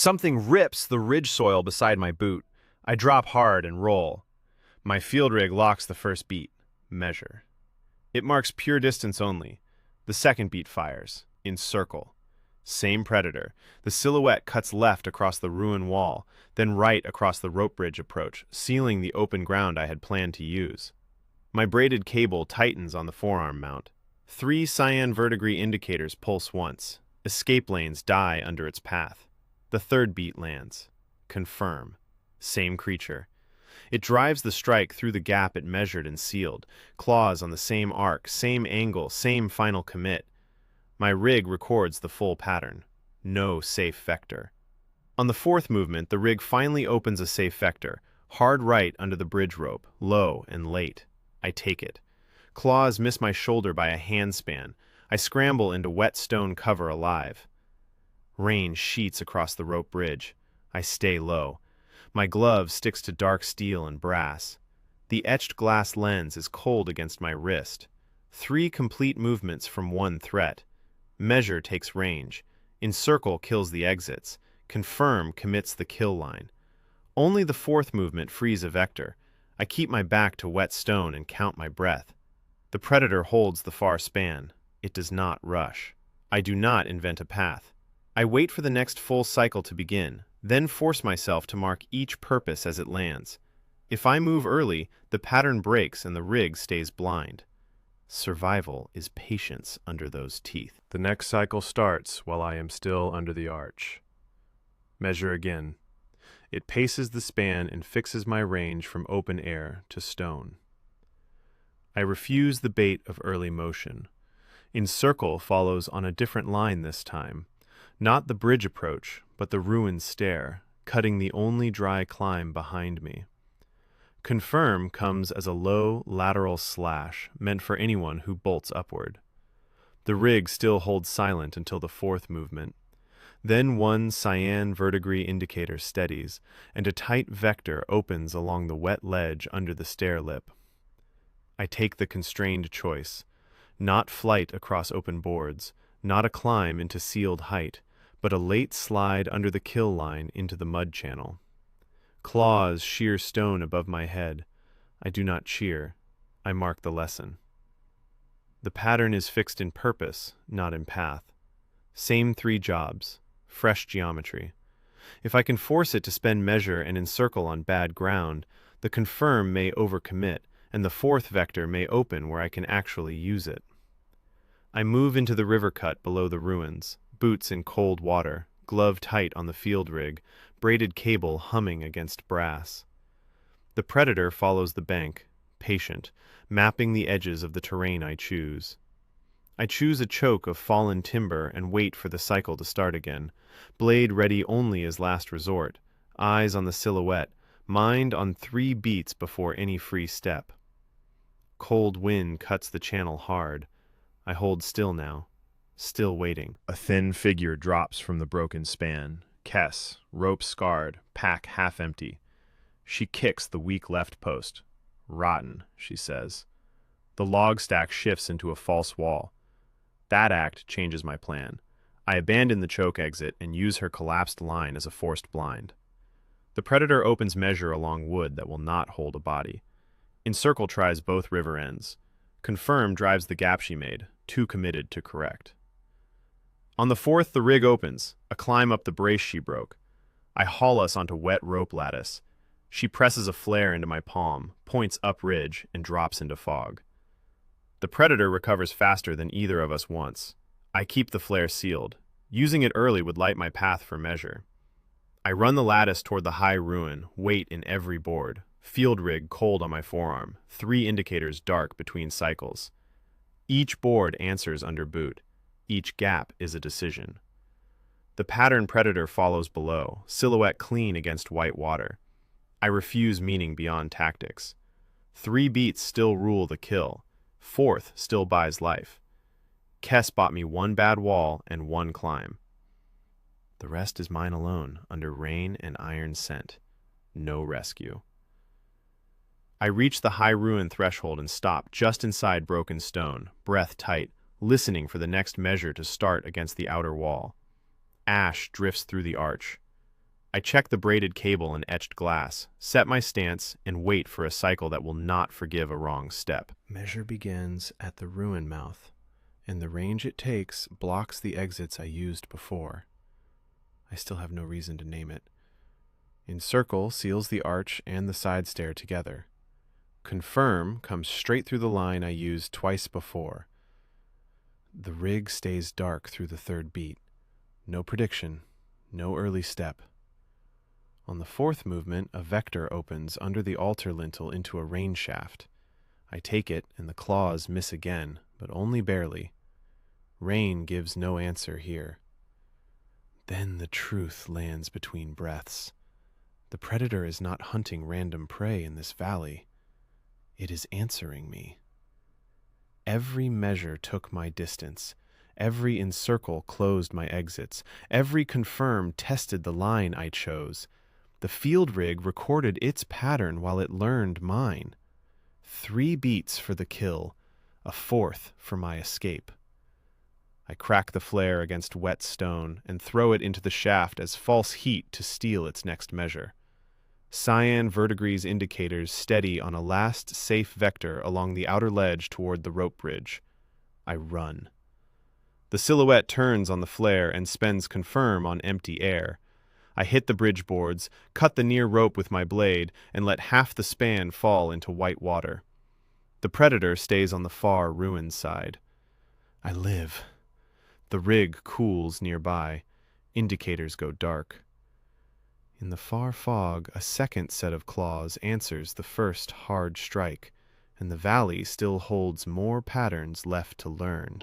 Something rips the ridge soil beside my boot. I drop hard and roll. My field rig locks the first beat. Measure. It marks pure distance only. The second beat fires. Encircle. Same predator. The silhouette cuts left across the ruin wall, then right across the rope bridge approach, sealing the open ground I had planned to use. My braided cable tightens on the forearm mount. 3 cyan verdigris indicators pulse once. Escape lanes die under its path. The third beat lands. Confirm. Same creature. It drives the strike through the gap it measured and sealed. Claws on the same arc, same angle, same final commit. My rig records the full pattern. No safe vector. On the fourth movement, the rig finally opens a safe vector. Hard right under the bridge rope, low and late. I take it. Claws miss my shoulder by a handspan. I scramble into wet stone cover alive. Rain sheets across the rope bridge. I stay low. My glove sticks to dark steel and brass. The etched glass lens is cold against my wrist. 3 complete movements from one threat. Measure takes range. Encircle kills the exits. Confirm commits the kill line. Only the fourth movement frees a vector. I keep my back to wet stone and count my breath. The predator holds the far span. It does not rush. I do not invent a path. I wait for the next full cycle to begin, then force myself to mark each purpose as it lands. If I move early, the pattern breaks and the rig stays blind. Survival is patience under those teeth. The next cycle starts while I am still under the arch. Measure again. It paces the span and fixes my range from open air to stone. I refuse the bait of early motion. Encircle follows on a different line this time. Not the bridge approach, but the ruined stair, cutting the only dry climb behind me. Confirm comes as a low, lateral slash meant for anyone who bolts upward. The rig still holds silent until the fourth movement. Then 1 cyan verdigris indicator steadies, and a tight vector opens along the wet ledge under the stair lip. I take the constrained choice. Not flight across open boards, not a climb into sealed height, but a late slide under the kill line into the mud channel. Claws shear stone above my head. I do not cheer. I mark the lesson. The pattern is fixed in purpose, not in path. Same 3 jobs. Fresh geometry. If I can force it to spend measure and encircle on bad ground, the confirm may overcommit, and the fourth vector may open where I can actually use it. I move into the river cut below the ruins, boots in cold water, glove tight on the field rig, braided cable humming against brass. The predator follows the bank, patient, mapping the edges of the terrain I choose. I choose a choke of fallen timber and wait for the cycle to start again, blade ready only as last resort, eyes on the silhouette, mind on 3 beats before any free step. Cold wind cuts the channel hard. I hold still now, still waiting. A thin figure drops from the broken span. Kess, rope scarred, pack half empty. She kicks the weak left post. Rotten, she says. The log stack shifts into a false wall. That act changes my plan. I abandon the choke exit and use her collapsed line as a forced blind. The predator opens measure along wood that will not hold a body. Encircle tries both river ends. Confirm drives the gap she made, too committed to correct. On the fourth, the rig opens, a climb up the brace she broke. I haul us onto wet rope lattice. She presses a flare into my palm, points up ridge, and drops into fog. The predator recovers faster than either of us wants. I keep the flare sealed. Using it early would light my path for measure. I run the lattice toward the high ruin, weight in every board. Field rig cold on my forearm, 3 indicators dark between cycles. Each board answers under boot. Each gap is a decision. The pattern predator follows below, silhouette clean against white water. I refuse meaning beyond tactics. 3 beats still rule the kill. 4th still buys life. Kess bought me 1 bad wall and 1 climb. The rest is mine alone, under rain and iron scent. No rescue. I reach the high ruin threshold and stop just inside broken stone, breath tight, listening for the next measure to start against the outer wall. Ash drifts through the arch. I check the braided cable and etched glass, set my stance, and wait for a cycle that will not forgive a wrong step. Measure begins at the ruin mouth, and the range it takes blocks the exits I used before. I still have no reason to name it. Encircle seals the arch and the side stair together. Confirm comes straight through the line I used twice before. The rig stays dark through the third beat. No prediction, no early step. On the fourth movement, a vector opens under the altar lintel into a rain shaft. I take it, and the claws miss again, but only barely. Rain gives no answer here. Then the truth lands between breaths. The predator is not hunting random prey in this valley. It is answering me. Every measure took my distance. Every encircle closed my exits. Every confirm tested the line I chose. The field rig recorded its pattern while it learned mine. 3 beats for the kill, a 4th for my escape. I crack the flare against wet stone and throw it into the shaft as false heat to steal its next measure. Cyan verdigris indicators steady on a last safe vector along the outer ledge toward the rope bridge. I run. The silhouette turns on the flare and spends confirm on empty air. I hit the bridge boards, cut the near rope with my blade, and let half the span fall into white water. The predator stays on the far ruined side. I live. The rig cools nearby. Indicators go dark. In the far fog, a second set of claws answers the first hard strike, and the valley still holds more patterns left to learn.